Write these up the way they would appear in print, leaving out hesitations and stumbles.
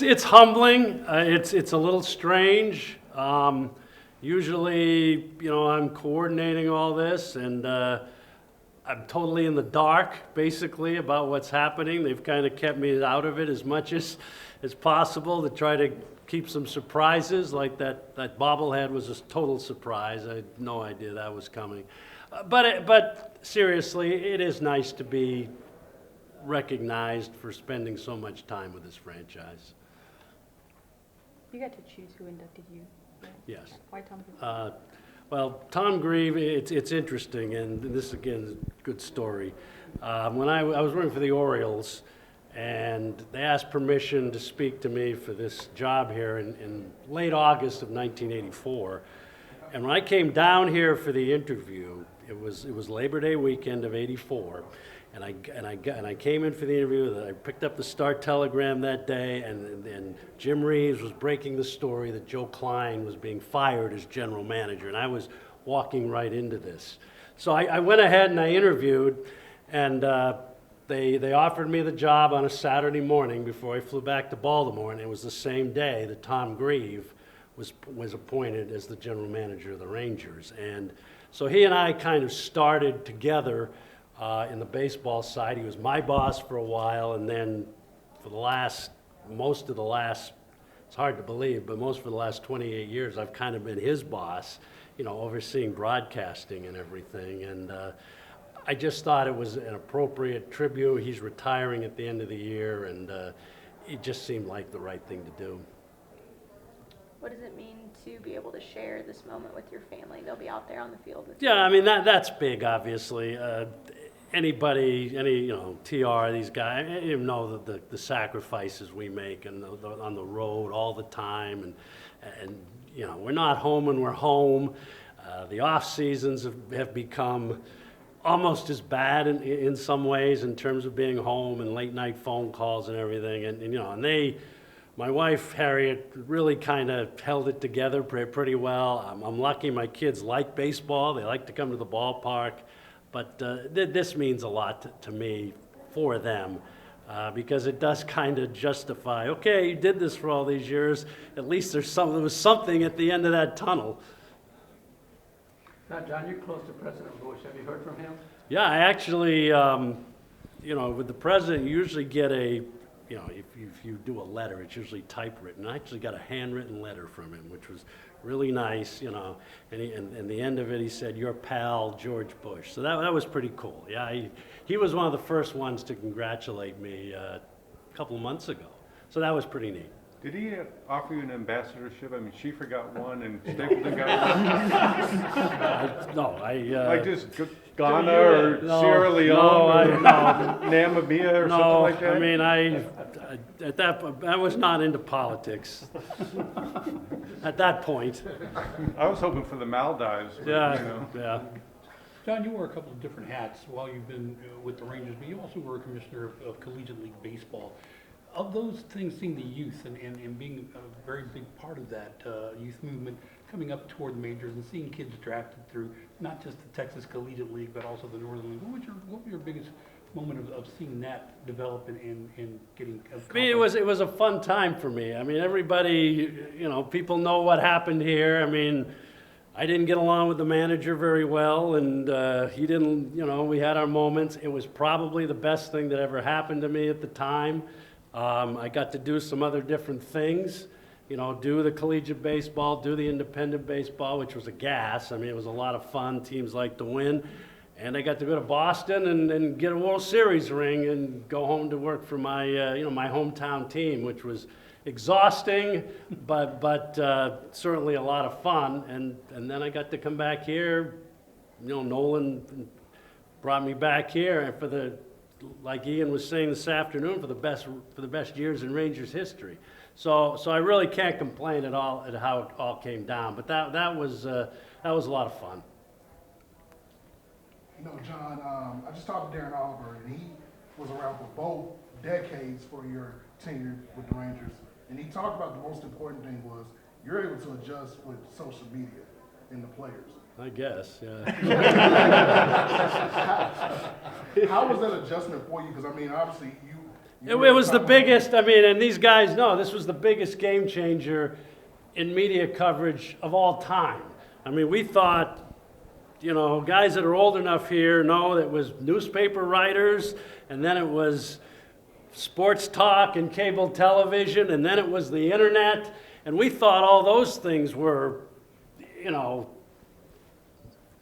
it's humbling. It's a little strange. Usually, I'm coordinating all this, and I'm totally in the dark, basically, about what's happening. They've kind of kept me out of it as much as possible to try to keep some surprises. Like that bobblehead was a total surprise. I had no idea that was coming. But seriously, it is nice to be recognized for spending so much time with this franchise. You got to choose who inducted you. Right? Yes. Why Tom Grieve? Well, Tom Grieve, it's interesting, and this again is a good story. When I was working for the Orioles, and they asked permission to speak to me for this job here in late August of 1984. And when I came down here for the interview, it was Labor Day weekend of '84, and I came in for the interview. I picked up the Star-Telegram that day, and Jim Reeves was breaking the story that Joe Klein was being fired as general manager, and I was walking right into this. So I went ahead and I interviewed, and they offered me the job on a Saturday morning before I flew back to Baltimore, and it was the same day that Tom Grieve was appointed as the general manager of the Rangers. And so he and I kind of started together in the baseball side. He was my boss for a while, and then for most of the last, it's hard to believe, but most for the last 28 years, I've kind of been his boss, overseeing broadcasting and everything. And I just thought it was an appropriate tribute. He's retiring at the end of the year, and it just seemed like the right thing to do. What does it mean to be able to share this moment with your family? They'll be out there on the field with Yeah, you. I mean, that's big, obviously. Anybody, TR, these guys, you know the sacrifices we make and on the road all the time, and we're not home when we're home. The off seasons have become almost as bad in some ways in terms of being home and late night phone calls and everything, and my wife Harriet really kind of held it together pretty well. I'm lucky my kids like baseball. They like to come to the ballpark. But this means a lot to me for them because it does kind of justify, okay, you did this for all these years. At least there was something at the end of that tunnel. Now, John, you're close to President Bush. Have you heard from him? Yeah, I actually, with the president, you usually get if you do a letter, it's usually typewritten. I actually got a handwritten letter from him, which was really nice, and the end of it, he said, "Your pal, George Bush." So that was pretty cool. Yeah, he was one of the first ones to congratulate me a couple of months ago. So that was pretty neat. Did he offer you an ambassadorship? I mean, Schieffer got one and Stapleton got one. Like just Ghana or Sierra Leone or Namibia or something like that? I mean, at I was not into politics at that point. I was hoping for the Maldives. But, Yeah. John, you wore a couple of different hats while you've been with the Rangers, but you also were a commissioner of Collegiate League Baseball. Of those things, seeing the youth and being a very big part of that youth movement coming up toward the majors and seeing kids drafted through not just the Texas Collegiate League but also the Northern League, what was your biggest moment of seeing that develop and getting? I mean, it was a fun time for me. I mean, everybody, people know what happened here. I mean, I didn't get along with the manager very well, and he didn't. We had our moments. It was probably the best thing that ever happened to me at the time. I got to do some other different things, do the collegiate baseball, do the independent baseball, which was a gas. I mean, it was a lot of fun. Teams like to win. And I got to go to Boston and get a World Series ring and go home to work for my, my hometown team, which was exhausting, but certainly a lot of fun. And then I got to come back here. Nolan brought me back here for like Ian was saying this afternoon, for the best years in Rangers history. So I really can't complain at all at how it all came down. But that was a lot of fun. John, I just talked to Darren Oliver, and he was around for both decades for your tenure with the Rangers. And he talked about the most important thing was you're able to adjust with social media and the players. I guess, yeah. How was that adjustment for you? Because I mean, obviously It was the biggest, I mean, and these guys know, this was the biggest game changer in media coverage of all time. I mean, we thought, you know, guys that are old enough here know that it was newspaper writers, and then it was sports talk and cable television, and then it was the internet, and we thought all those things were, you know,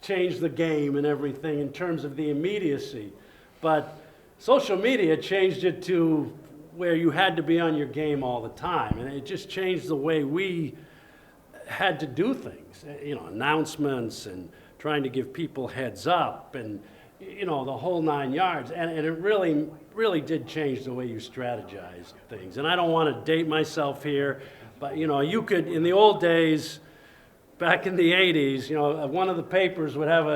changed the game and everything in terms of the immediacy. But social media changed it to where you had to be on your game all the time, and it just changed the way we had to do things, you know, announcements and trying to give people heads up and, you know, the whole 9 yards. And it really, really did change the way you strategize things. And I don't want to date myself here, but, you know, you could, in the old days, back in the 80s, you know, one of the papers would have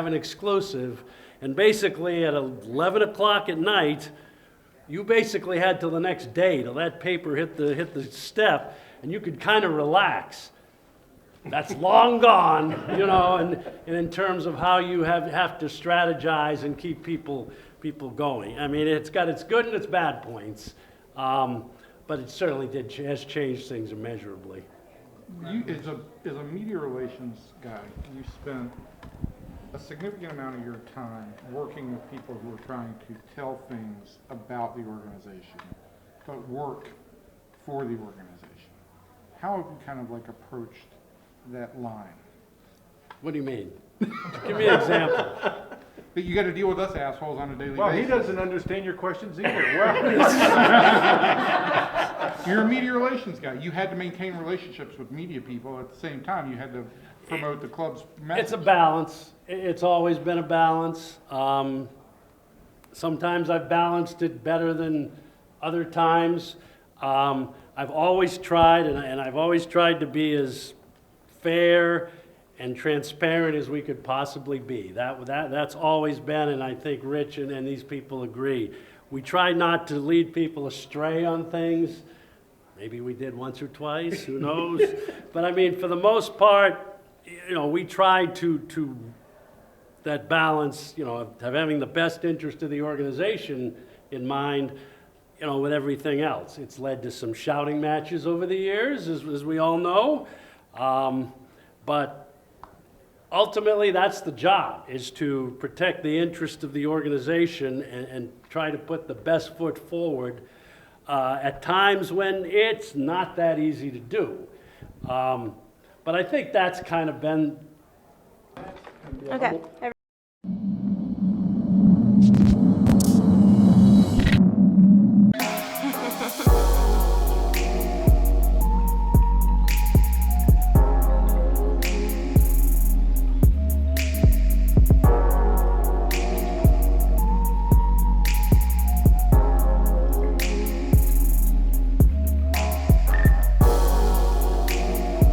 an exclusive, and basically at 11 o'clock at night, you basically had till the next day till that paper hit the step, and you could kind of relax. That's long gone, you know, and in terms of how you have to strategize and keep people going. I mean, it's got its good and its bad points, but it certainly has changed things immeasurably. You, as a media relations guy, you spent a significant amount of your time working with people who are trying to tell things about the organization, but work for the organization. How have you kind of like approached that line? What do you mean? Give me an example. But you got to deal with us assholes on a daily Well, he basis. doesn't understand your questions either. Well, You're a media relations guy. You had to maintain relationships with media people at the same time. You had to promote the club's message. It's a balance. It's always been a balance. Sometimes I've balanced it better than other times. I've always tried, and I've always tried to be as fair and transparent as we could possibly be. That's always been, and I think Rich and these people agree. We try not to lead people astray on things. Maybe we did once or twice, who knows? But I mean, for the most part, you know, we try to that balance, you know, of having the best interest of the organization in mind, you know, with everything else. It's led to some shouting matches over the years, as we all know. But ultimately, that's the job, is to protect the interest of the organization and try to put the best foot forward at times when it's not that easy to do. But I think that's kind of been Okay.